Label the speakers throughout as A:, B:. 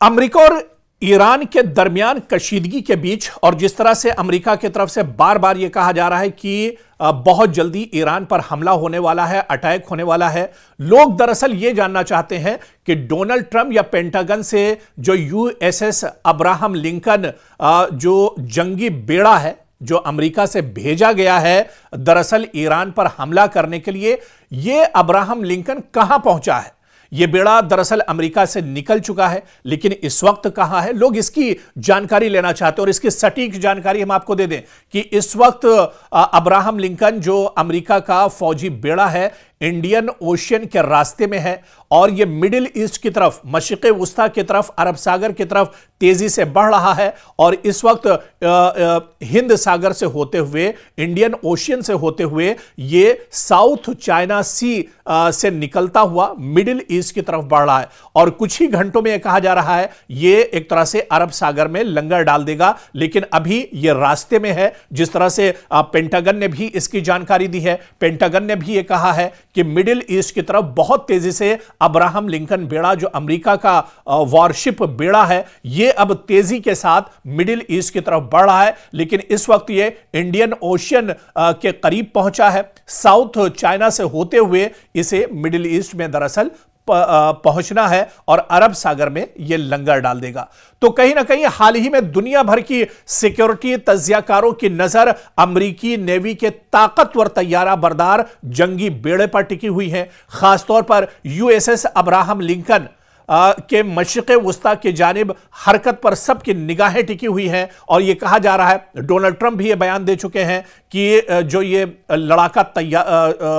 A: America और Iran के दरमियान कशीदगी के बीच और जिस तरह से अमेरिका की तरफ से बार बार यह कहा जा रहा है कि बहुत जल्दी ईरान पर हमला होने वाला है, अटैक होने वाला है, लोग दरअसल यह जानना चाहते हैं कि डोनाल्ड ट्रंप या पेंटागन से जो यूएसएस अब्राहम लिंकन जो जंगी बेड़ा है जो अमेरिका से भेजा गया है दरअसल ईरान पर हमला करने के लिए, यह अब्राहम लिंकन कहां पहुंचा है। यह बेड़ा दरअसल अमेरिका से निकल चुका है, लेकिन इस वक्त कहां है, लोग इसकी जानकारी लेना चाहते हैं। और इसकी सटीक जानकारी हम आपको दे दें कि इस वक्त अब्राहम लिंकन जो अमेरिका का फौजी बेड़ा है इंडियन ओशियन के रास्ते में है और यह मिडिल ईस्ट की तरफ, मशरिक़ वुस्ता की तरफ, अरब सागर की तरफ तेजी से बढ़ रहा है। और इस वक्त हिंद सागर से होते हुए, इंडियन ओशियन से होते हुए यह साउथ चाइना सी से निकलता हुआ मिडिल ईस्ट की तरफ बढ़ रहा है। और कुछ ही घंटों में यह कहा जा रहा है यह एक तरह से अरब सागर में लंगर डाल देगा, लेकिन अभी यह रास्ते में है। जिस तरह से पेंटागन ने भी इसकी जानकारी दी है, पेंटागन ने भी यह कहा है कि मिडिल ईस्ट की तरफ बहुत तेजी से अब्राहम लिंकन बेड़ा जो अमेरिका का वॉरशिप बेड़ा है यह अब तेजी के साथ मिडिल ईस्ट की तरफ बढ़ रहा है। लेकिन इस वक्त यह इंडियन ओशियन के करीब पहुंचा है, साउथ चाइना से होते हुए इसे मिडिल ईस्ट में दरअसल पहुंचना है और अरब सागर में यह लंगर डाल देगा। तो कहीं ना कहीं हाल ही में दुनिया भर की सिक्योरिटी तज्जियाकारों की नजर अमेरिकी नेवी के ताकतवर तैयारा बरदार जंगी बेड़े पर टिकी हुई है। खासतौर पर यूएसएस अब्राहम लिंकन के मशरिक़ वुस्ता की जानिब हरकत पर सबकी निगाहें टिकी हुई हैं। और यह कहा जा रहा है, डोनाल्ड ट्रंप भी यह बयान दे चुके हैं कि जो ये लड़ाका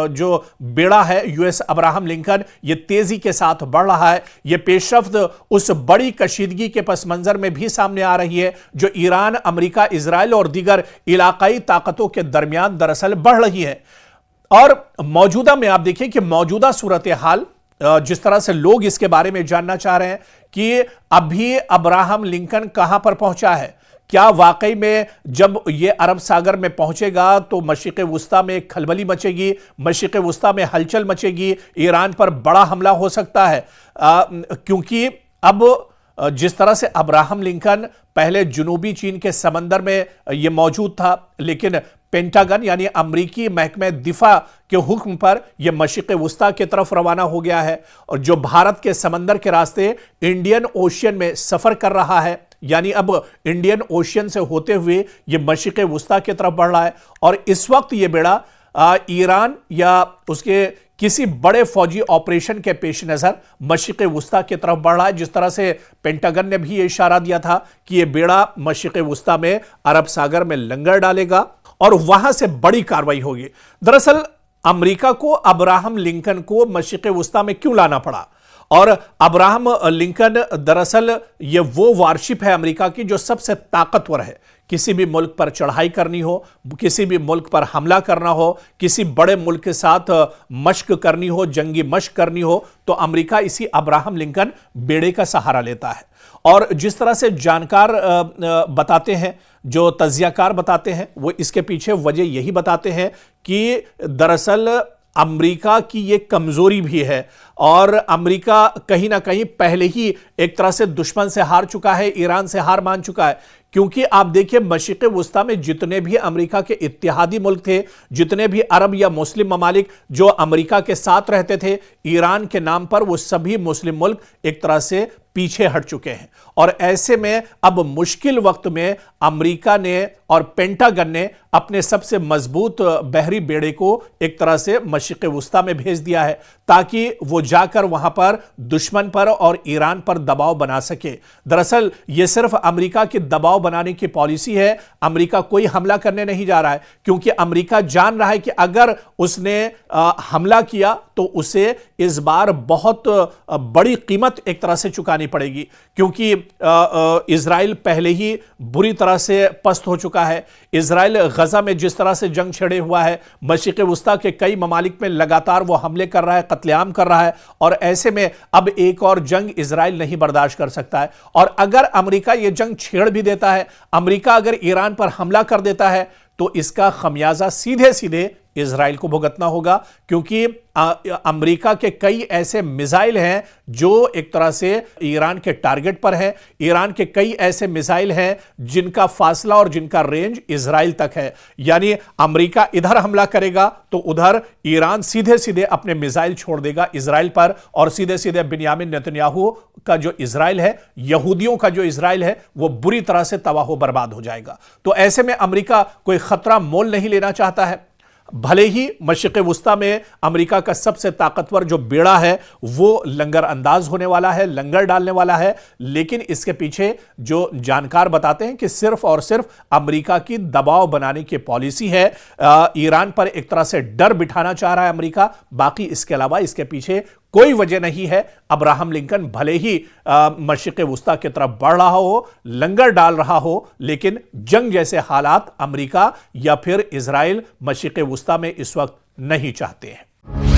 A: जो बेड़ा है यूएस अब्राहम लिंकन ये तेजी के साथ बढ़ रहा है। यह पेशरफ्त उस बड़ी कशीदगी के पस मंजर में भी सामने आ रही है जो ईरान, अमेरिका, इजराइल और दीगर इलाकाई ताकतों के दरमियान दरअसल बढ़ रही है। और मौजूदा में आप देखिए कि मौजूदा सूरत हाल जिस तरह से लोग इसके बारे में जानना चाह रहे हैं कि अभी अब्राहम लिंकन कहां पर पहुंचा है, क्या वाकई में जब यह अरब सागर में पहुंचेगा तो मशरिक़ वुस्ता में एक खलबली मचेगी, मशरिक़ वुस्ता में हलचल मचेगी, ईरान पर बड़ा हमला हो सकता है। क्योंकि अब जिस तरह से अब्राहम लिंकन पहले जुनूबी चीन के समंदर में यह मौजूद था, लेकिन पेंटागन यानी अमरीकी महकमे दिफा के हुक्म पर यह मशरिक़ वुस्ता की तरफ रवाना हो गया है और जो भारत के समंदर के रास्ते इंडियन ओशियन में सफर कर रहा है, यानी अब इंडियन ओशियन से होते हुए यह मशरिक़ वुस्ता की तरफ बढ़ रहा है। और इस वक्त यह बेड़ा ईरान या उसके किसी बड़े फौजी ऑपरेशन के पेश नजर मशरिक़ वुस्ता की तरफ बढ़ रहा है। जिस तरह से पेंटागन ने भी यह इशारा दिया था कि यह बेड़ा मशरिक़ वुस्ता में अरब सागर में लंगर डालेगा और वहां से बड़ी कार्रवाई होगी। दरअसल अमेरिका को अब्राहम लिंकन को मशरिक़ वुस्ता में क्यों लाना पड़ा, और अब्राहम लिंकन दरअसल यह वो वारशिप है अमेरिका की जो सबसे ताकतवर है। किसी भी मुल्क पर चढ़ाई करनी हो, किसी भी मुल्क पर हमला करना हो, किसी बड़े मुल्क के साथ मश्क करनी हो, जंगी मश्क करनी हो, तो अमेरिका इसी अब्राहम लिंकन बेड़े का सहारा लेता है। और जिस तरह से जानकार बताते हैं, जो तज्जियाकार बताते हैं, वो इसके पीछे वजह यही बताते हैं कि दरअसल अमेरिका की ये कमजोरी भी है और अमेरिका कहीं ना कहीं पहले ही एक तरह से दुश्मन से हार चुका है, ईरान से हार मान चुका है। क्योंकि आप देखिए मशरिक़ वुस्ता में जितने भी अमेरिका के इत्तेहादी मुल्क थे, जितने भी अरब या मुस्लिम ममालिक जो अमेरिका के साथ रहते थे, ईरान के नाम पर वो सभी मुस्लिम मुल्क एक तरह से पीछे हट चुके हैं। और ऐसे में अब मुश्किल वक्त में अमेरिका ने और पेंटागन ने अपने सबसे मजबूत बहरी बेड़े को एक तरह से मशरिक़ वुस्ता में भेज दिया है ताकि वो जाकर वहां पर दुश्मन पर और ईरान पर दबाव बना सके। दरअसल यह सिर्फ अमेरिका की दबाव बनाने की पॉलिसी है, अमेरिका कोई हमला करने नहीं जा रहा है, क्योंकि अमेरिका जान रहा है कि अगर उसने हमला किया तो उसे इस बार बहुत बड़ी कीमत एक तरह से चुकानी पड़ेगी। क्योंकि इजराइल पहले ही बुरी तरह से पस्त हो चुका है। इजराइल गजा में जिस तरह से जंग छेड़े हुआ है, मशरिक़ वुस्ता के कई ममालिक में लगातार वो हमले कर रहा है, कत्लेआम कर रहा है। और ऐसे में अब एक और जंग इजराइल नहीं बर्दाश्त कर सकता है। और अगर अमेरिका ये जंग छेड़ भी देता है, अमेरिका अगर ईरान पर हमला कर देता है, तो इसका खमियाजा सीधे सीधे इजराइल को भुगतना होगा, क्योंकि अमेरिका के कई ऐसे मिसाइल हैं जो एक तरह से ईरान के टारगेट पर हैं। ईरान के कई ऐसे मिसाइल हैं जिनका फासला और जिनका रेंज इजराइल तक है। यानी अमेरिका इधर हमला करेगा तो उधर ईरान सीधे सीधे अपने मिसाइल छोड़ देगा इजराइल पर, और सीधे सीधे बिन्यामिन नेतन्याहू का जो इजराइल है, यहूदियों का जो इजराइल है, वो बुरी तरह से तबाह बर्बाद हो जाएगा। तो ऐसे में अमेरिका कोई खतरा मोल नहीं लेना चाहता है। भले ही मशरिक़ वुस्ता में अमेरिका का सबसे ताकतवर जो बेड़ा है वो लंगर अंदाज होने वाला है, लंगर डालने वाला है, लेकिन इसके पीछे जो जानकार बताते हैं कि सिर्फ और सिर्फ अमेरिका की दबाव बनाने की पॉलिसी है। ईरान पर एक तरह से डर बिठाना चाह रहा है अमेरिका, बाकी इसके अलावा इसके पीछे कोई वजह नहीं है। अब्राहम लिंकन भले ही मशरिक़ वुस्ता की तरफ बढ़ रहा हो, लंगर डाल रहा हो, लेकिन जंग जैसे हालात अमेरिका या फिर इजराइल मशरिक़ वुस्ता में इस वक्त नहीं चाहते हैं।